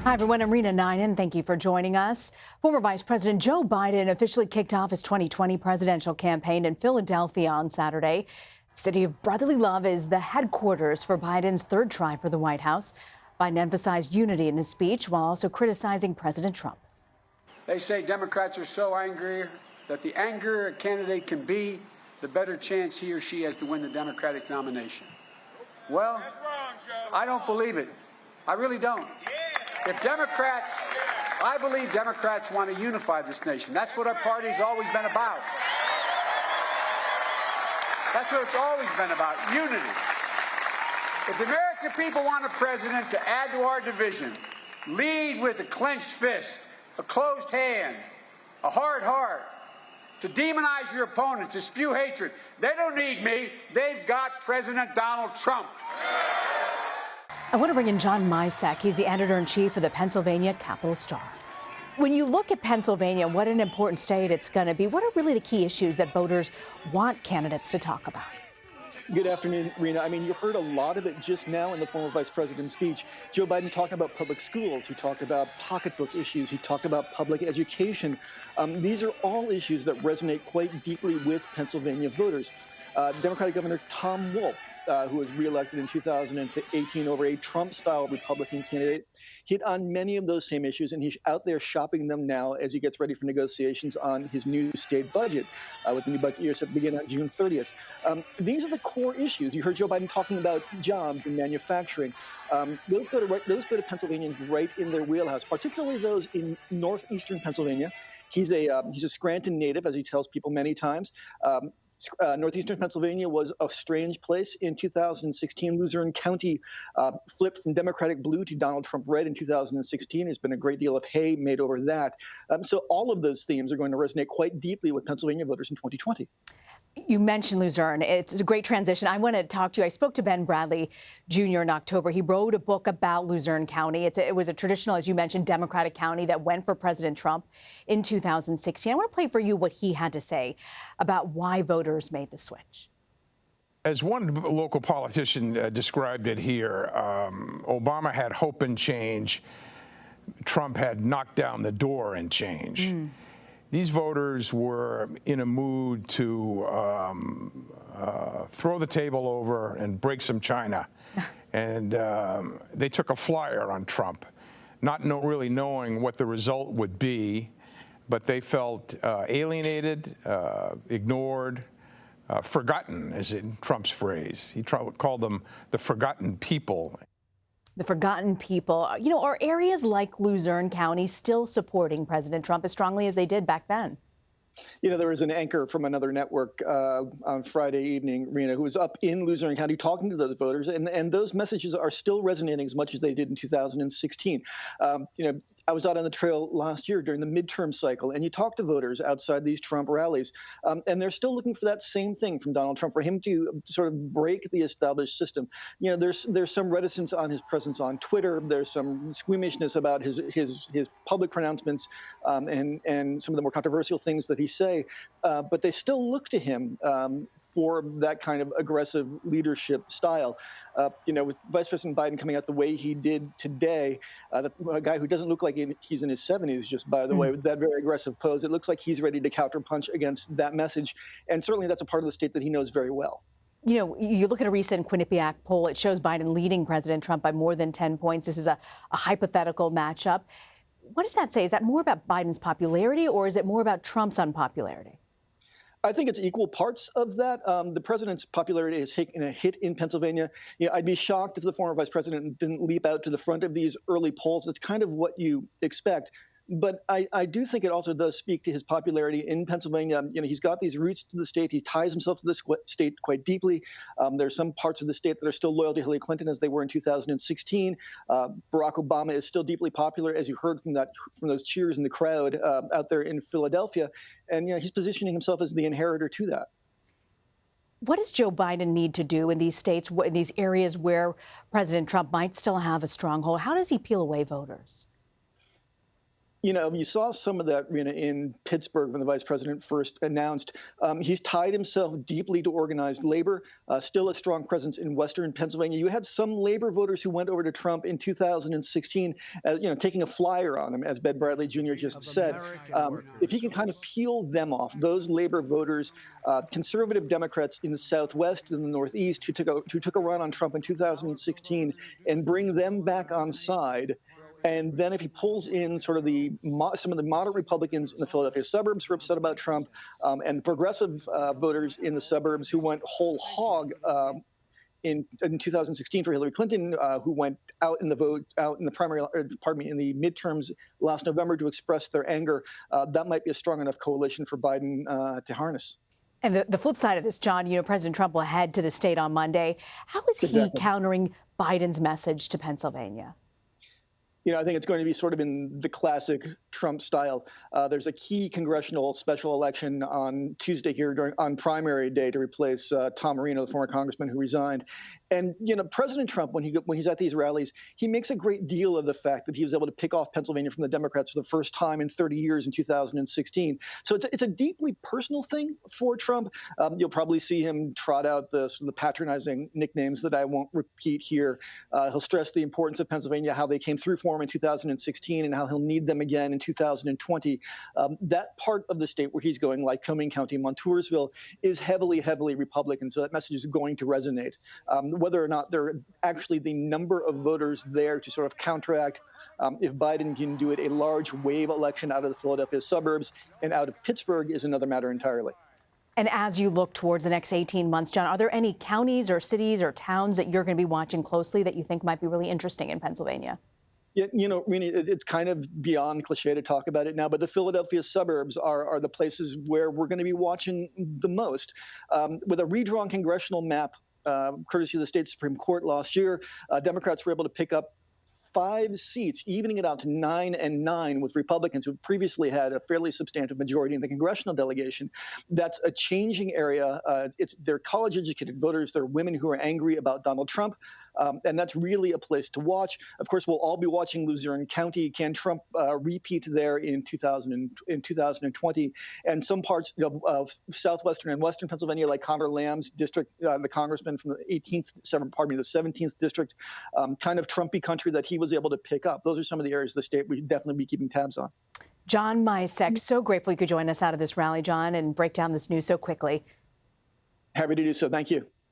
Hi, everyone. I'm Rena Ninen. Thank you for joining us. Former Vice President Joe Biden officially kicked off his 2020 presidential campaign in Philadelphia on Saturday. The city of brotherly love is the headquarters for Biden's third try for the White House. Biden emphasized unity in his speech while also criticizing President Trump. They say Democrats are so angry that the angrier a candidate can be, the better chance he or she has to win the Democratic nomination. Well, I don't believe it. I really don't. If Democrats, I believe Democrats want to unify this nation. That's what our party's always been about. That's what it's always been about, unity. If the American people want a president to add to our division, lead with a clenched fist, a closed hand, a hard heart, to demonize your opponent, to spew hatred, they don't need me. They've got President Donald Trump. I want to bring in John Micek. He's the editor-in-chief of the Pennsylvania Capital Star. When you look at Pennsylvania, what an important state it's going to be. What are really the key issues that voters want candidates to talk about? Good afternoon, Rena. I mean, you heard a lot of it just now in the former vice president's speech. Joe Biden talked about public schools. He talked about pocketbook issues. He talked about public education. These are all issues that resonate quite deeply with Pennsylvania voters. Democratic Governor Tom Wolf, who was reelected in 2018 over a Trump-style Republican candidate, hit on many of those same issues, and he's out there shopping them now as he gets ready for negotiations on his new state budget, with the new budget year set to begin on June 30th. These are the core issues. You heard Joe Biden talking about jobs and manufacturing. Those go to Pennsylvanians right in their wheelhouse, particularly those in northeastern Pennsylvania. He's a Scranton native, as he tells people many times. Northeastern Pennsylvania was a strange place in 2016. Luzerne County flipped from Democratic blue to Donald Trump red in 2016. There's been a great deal of hay made over that. So all of those themes are going to resonate quite deeply with Pennsylvania voters in 2020. You mentioned Luzerne. It's a great transition. I want to talk to you. I spoke to Ben Bradley Jr. in October. He wrote a book about Luzerne County. It was a traditional, as you mentioned, Democratic county that went for President Trump in 2016. I want to play for you what he had to say about why voters made the switch. As one local politician described it here, Obama had hope and change. Trump had knocked down the door and change. These voters were in a mood to throw the table over and break some china. And they took a flyer on Trump, not really knowing what the result would be, but they felt alienated, ignored, forgotten, is in Trump's phrase. He called them the forgotten people. The forgotten people. You know, are areas like Luzerne County still supporting President Trump as strongly as they did back then? You know, there was an anchor from another network on Friday evening, Rena, who was up in Luzerne County talking to those voters, and those messages are still resonating as much as they did in 2016. You know, I was out on the trail last year during the midterm cycle, and you talk to voters outside these Trump rallies, and they're still looking for that same thing from Donald Trump, for him to sort of break the established system. You know, there's some reticence on his presence on Twitter. There's some squeamishness about his public pronouncements and some of the more controversial things that he say, but they still look to him for that kind of aggressive leadership style. You know, with Vice President Biden coming out the way he did today, a guy who doesn't look like he's in his 70s, just by the way, with that very aggressive pose, it looks like he's ready to counterpunch against that message. And certainly that's a part of the state that he knows very well. You know, you look at a recent Quinnipiac poll, it shows Biden leading President Trump by more than 10 points. This is a hypothetical matchup. What does that say? Is that more about Biden's popularity, or is it more about Trump's unpopularity? I think it's equal parts of that. The president's popularity has taken a hit in Pennsylvania. You know, I'd be shocked if the former vice president didn't leap out to the front of these early polls. It's kind of what you expect. But I do think it also does speak to his popularity in Pennsylvania. You know, he's got these roots to the state. He ties himself to this state quite deeply. There's some parts of the state that are still loyal to Hillary Clinton, as they were in 2016. Barack Obama is still deeply popular, as you heard from those cheers in the crowd out there in Philadelphia. And you know, he's positioning himself as the inheritor to that. What does Joe Biden need to do in these states, in these areas where President Trump might still have a stronghold? How does he peel away voters? You know, you saw some of that, Rena, in Pittsburgh when the vice president first announced. He's tied himself deeply to organized labor, still a strong presence in Western Pennsylvania. You had some labor voters who went over to Trump in 2016, taking a flyer on him, as Ben Bradley Jr. just said. If he can kind of peel them off, those labor voters, conservative Democrats in the Southwest and the Northeast who took a run on Trump in 2016, and bring them back on side. And then if he pulls in sort of some of the moderate Republicans in the Philadelphia suburbs who are upset about Trump, and progressive voters in the suburbs who went whole hog in 2016 for Hillary Clinton, who went out in the midterms last November to express their anger, that might be a strong enough coalition for Biden to harness. And the flip side of this, John, President Trump will head to the state on Monday. How is he countering Biden's message to Pennsylvania? I think it's going to be sort of in the classic Trump style. There's a key congressional special election on Tuesday here on primary day to replace Tom Marino, the former congressman who resigned. And President Trump, when he's at these rallies, he makes a great deal of the fact that he was able to pick off Pennsylvania from the Democrats for the first time in 30 years in 2016. So it's a deeply personal thing for Trump. You'll probably see him trot out the patronizing nicknames that I won't repeat here. He'll stress the importance of Pennsylvania, how they came through for him in 2016, and how he'll need them again in 2020. That part of the state where he's going, like Lycoming County, Montoursville, is heavily, heavily Republican. So that message is going to resonate. Whether or not there are actually the number of voters there to sort of counteract, if Biden can do it, a large wave election out of the Philadelphia suburbs and out of Pittsburgh is another matter entirely. And as you look towards the next 18 months, John, are there any counties or cities or towns that you're going to be watching closely that you think might be really interesting in Pennsylvania? Yeah, Rini, it's kind of beyond cliche to talk about it now, but the Philadelphia suburbs are the places where we're going to be watching the most. With a redrawn congressional map, courtesy of the state Supreme Court last year, Democrats were able to pick up 5 seats, evening it out to 9 and 9 with Republicans who previously had a fairly substantive majority in the congressional delegation. That's a changing area. They're college-educated voters. They're women who are angry about Donald Trump. And that's really a place to watch. Of course, we'll all be watching Luzerne County. Can Trump repeat there in 2020? And some parts of southwestern and western Pennsylvania, like Conor Lamb's district, the congressman from the 17th district, kind of Trumpy country that he was able to pick up. Those are some of the areas of the state we definitely be keeping tabs on. John Micek, so grateful you could join us out of this rally, John, and break down this news so quickly. Happy to do so. Thank you.